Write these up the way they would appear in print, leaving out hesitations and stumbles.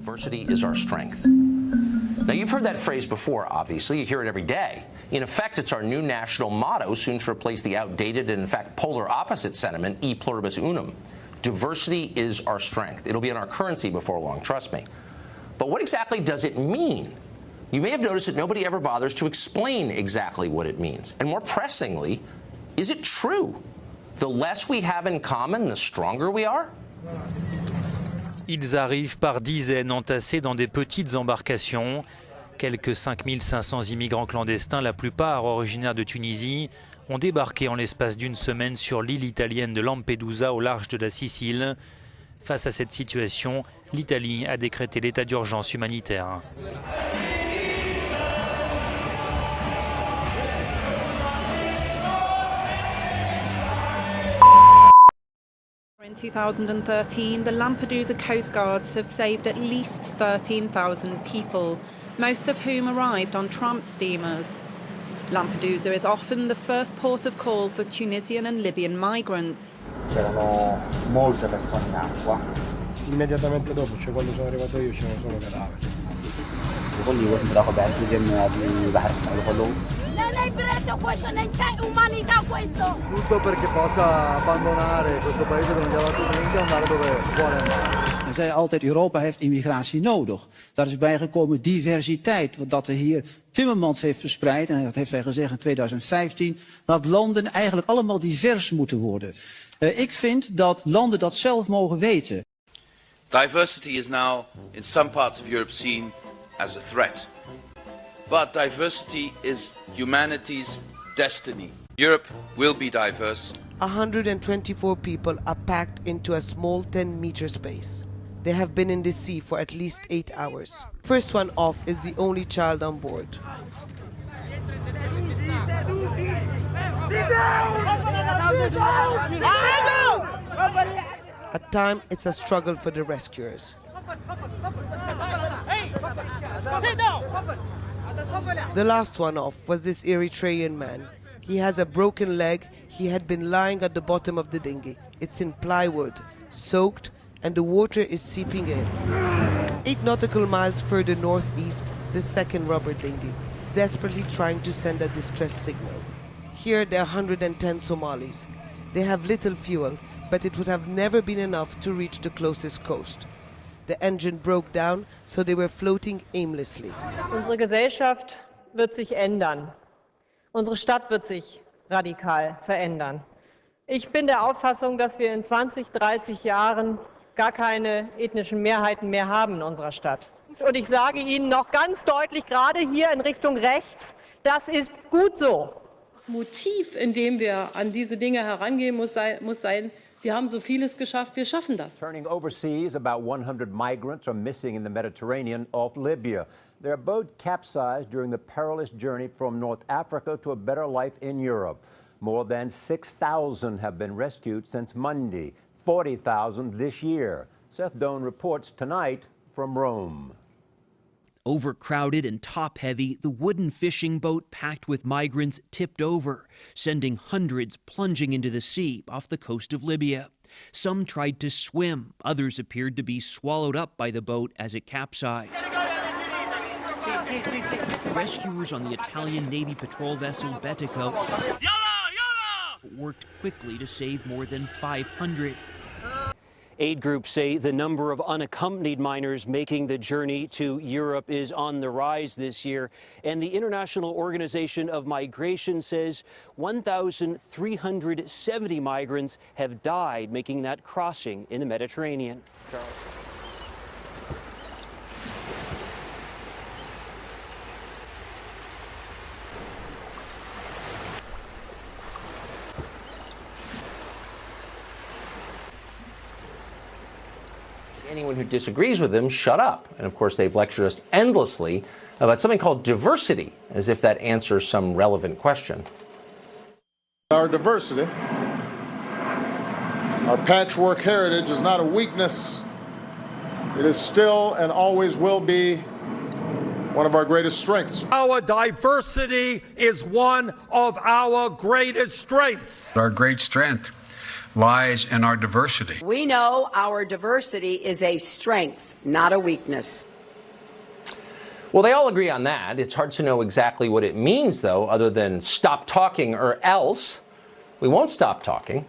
Diversity is our strength. Now, you've heard that phrase before, obviously. You hear it every day. In effect, it's our new national motto, soon to replace the outdated and, in fact, polar opposite sentiment, e pluribus unum. Diversity is our strength. It'll be in our currency before long, trust me. But what exactly does it mean? You may have noticed that nobody ever bothers to explain exactly what it means. And more pressingly, is it true? The less we have in common, the stronger we are? Ils arrivent par dizaines entassés dans des petites embarcations. Quelques 5500 immigrants clandestins, la plupart originaires de Tunisie, ont débarqué en l'espace d'une semaine sur l'île italienne de Lampedusa au large de la Sicile. Face à cette situation, l'Italie a décrété l'état d'urgence humanitaire. In 2013, the Lampedusa Coast Guards have saved at least 13,000 people, most of whom arrived on tramp steamers. Lampedusa is often the first port of call for Tunisian and Libyan migrants. C'erano molte persone in acqua. Immediatamente dopo, cioè quando sono arrivato io, c'erano solo cadaveri. كل يوم بناخد جميع بحر الخلوق. Non hai preso questo, non c'è umanità questo! Tutto perché possa abbandonare questo paese che non gli ha dato niente e andare dove vuole andare. Men zei altijd, Europa heeft immigratie nodig. Daar is bijgekomen diversiteit, dat er hier Timmermans heeft verspreid, en dat heeft hij gezegd in 2015, dat landen eigenlijk allemaal divers moeten worden. Ik vind dat landen dat zelf mogen weten. Diversity is now in some parts of Europe seen as a threat. But diversity is humanity's destiny. Europe will be diverse. 124 people are packed into a small 10-meter space. They have been in the sea for at least 8 hours. First one off is the only child on board. At times, it's a struggle for the rescuers. The last one off was this Eritrean man. He has a broken leg. He had been lying at the bottom of the dinghy. It's in plywood, soaked, and the water is seeping in. 8 nautical miles further northeast, the second rubber dinghy, desperately trying to send a distress signal. Here there are 110 Somalis. They have little fuel, but it would have never been enough to reach the closest coast. The engine broke down, so they were floating aimlessly. Unsere Gesellschaft wird sich ändern. Unsere Stadt wird sich radikal verändern. Ich bin der Auffassung, dass wir in 20, 30 Jahren gar keine ethnischen Mehrheiten mehr haben in unserer Stadt. Und ich sage Ihnen noch ganz deutlich, gerade hier in Richtung rechts, das ist gut so. Das Motiv, in dem wir an diese Dinge herangehen, muss sein, wir haben so vieles geschafft, wir schaffen das. Turning overseas, about 100 migrants are missing in the Mediterranean off Libya. Their boat capsized during the perilous journey from North Africa to a better life in Europe. More than 6,000 have been rescued since Monday, 40,000 this year. Seth Doan reports tonight from Rome. Overcrowded and top-heavy, the wooden fishing boat packed with migrants tipped over, sending hundreds plunging into the sea off the coast of Libya. Some tried to swim. Others appeared to be swallowed up by the boat as it capsized. Rescuers on the Italian Navy patrol vessel Betico worked quickly to save more than 500. Aid groups say the number of unaccompanied minors making the journey to Europe is on the rise this year. And the International Organization of Migration says 1,370 migrants have died making that crossing in the Mediterranean. Charlie. Anyone who disagrees with them, shut up. And of course, they've lectured us endlessly about something called diversity, as if that answers some relevant question. Our diversity, our patchwork heritage is not a weakness. It is still and always will be one of our greatest strengths. Our diversity is one of our greatest strengths. Our great strength. lies in our diversity. We know our diversity is a strength, not a weakness. Well, they all agree on that. It's hard to know exactly what it means, though, other than stop talking or else. We won't stop talking.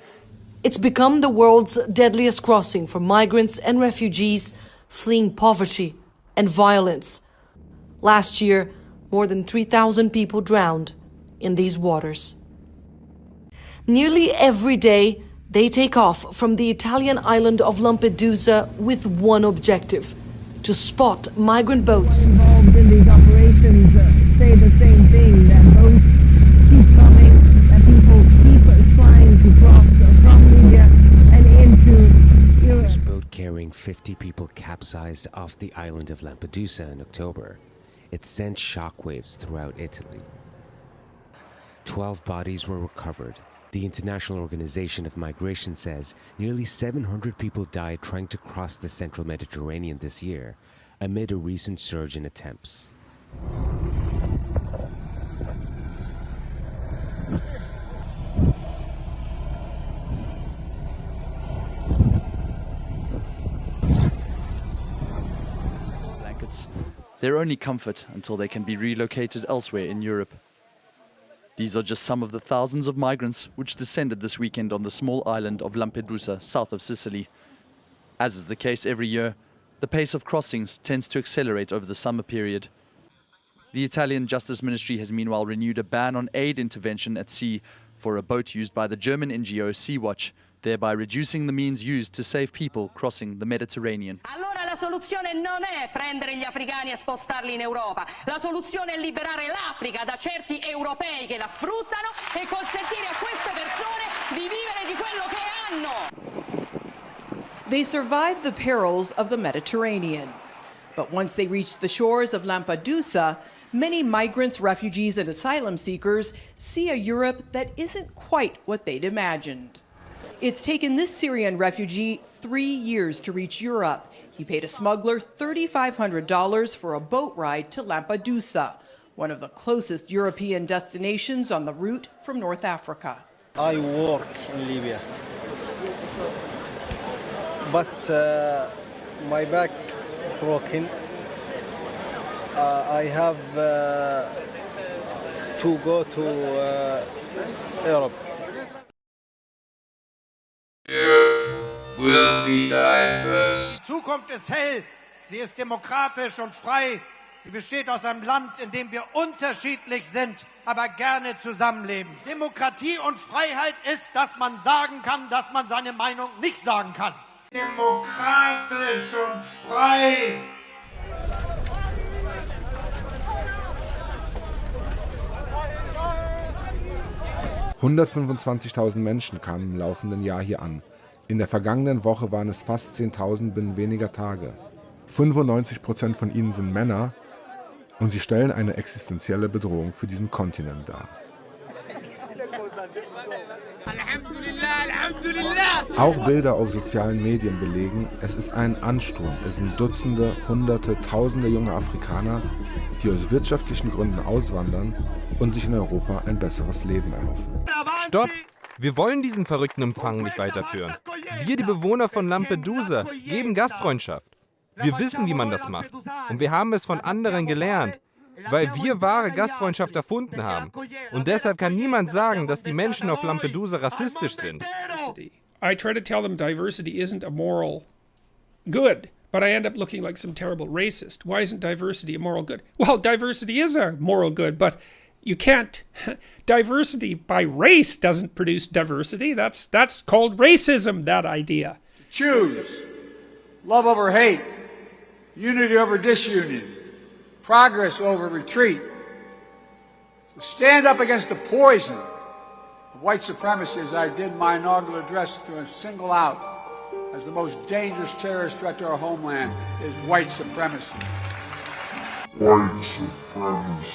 It's become the world's deadliest crossing for migrants and refugees fleeing poverty and violence. Last year, more than 3,000 people drowned in these waters. Nearly every day, they take off from the Italian island of Lampedusa with one objective: to spot migrant boats involved in these operations say the same thing, that boats keep coming, that people keep trying to cross from Libya and into Europe. This boat carrying 50 people capsized off the island of Lampedusa in October. It sent shockwaves throughout Italy. 12 bodies were recovered. The International Organization of Migration says nearly 700 people died trying to cross the central Mediterranean this year, amid a recent surge in attempts. Blankets. Their only comfort until they can be relocated elsewhere in Europe. These are just some of the thousands of migrants which descended this weekend on the small island of Lampedusa, south of Sicily. As is the case every year, the pace of crossings tends to accelerate over the summer period. The Italian Justice Ministry has meanwhile renewed a ban on aid intervention at sea for a boat used by the German NGO Sea-Watch, thereby reducing the means used to save people crossing the Mediterranean. La soluzione non è prendere gli africani e spostarli in Europa. La soluzione è liberare l'Africa da certi europei che la sfruttano e consentire a queste persone di vivere di quello che hanno. They survived the perils of the Mediterranean. But once they reached the shores of Lampedusa, many migrants, refugees, and asylum seekers see a Europe that isn't quite what they'd imagined. It's taken this Syrian refugee 3 years to reach Europe. He paid a smuggler $3,500 for a boat ride to Lampedusa, one of the closest European destinations on the route from North Africa. I work in Libya, but my back broken. I have to go to Europe. Will be diverse. Die Zukunft ist hell, sie ist demokratisch und frei. Sie besteht aus einem Land, in dem wir unterschiedlich sind, aber gerne zusammenleben. Demokratie und Freiheit ist, dass man sagen kann, dass man seine Meinung nicht sagen kann. Demokratisch und frei. (125.000 Menschen kamen im laufenden Jahr hier an. In der vergangenen Woche waren es fast 10.000 binnen weniger Tage. 95% von ihnen sind Männer und sie stellen eine existenzielle Bedrohung für diesen Kontinent dar. Auch Bilder auf sozialen Medien belegen, es ist ein Ansturm. Es sind Dutzende, Hunderte, Tausende junge Afrikaner, die aus wirtschaftlichen Gründen auswandern und sich in Europa ein besseres Leben erhoffen. Stopp! Wir wollen diesen verrückten Empfang nicht weiterführen. Wir, die Bewohner von Lampedusa, geben Gastfreundschaft. Wir wissen, wie man das macht. Und wir haben es von anderen gelernt, weil wir wahre Gastfreundschaft erfunden haben. Und deshalb kann niemand sagen, dass die Menschen auf Lampedusa rassistisch sind. I try to tell them diversity isn't a moral good, but I end up looking like some terrible racist. Why isn't diversity a moral good? Well, diversity is a moral good, but you can't. Diversity by race doesn't produce diversity. That's called racism, that idea. Choose love over hate, unity over disunion, progress over retreat. Stand up against the poison of white supremacy, as I did my inaugural address, to single out as the most dangerous terrorist threat to our homeland is white supremacy. White supremacy.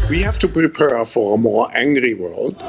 We have to prepare for a more angry world.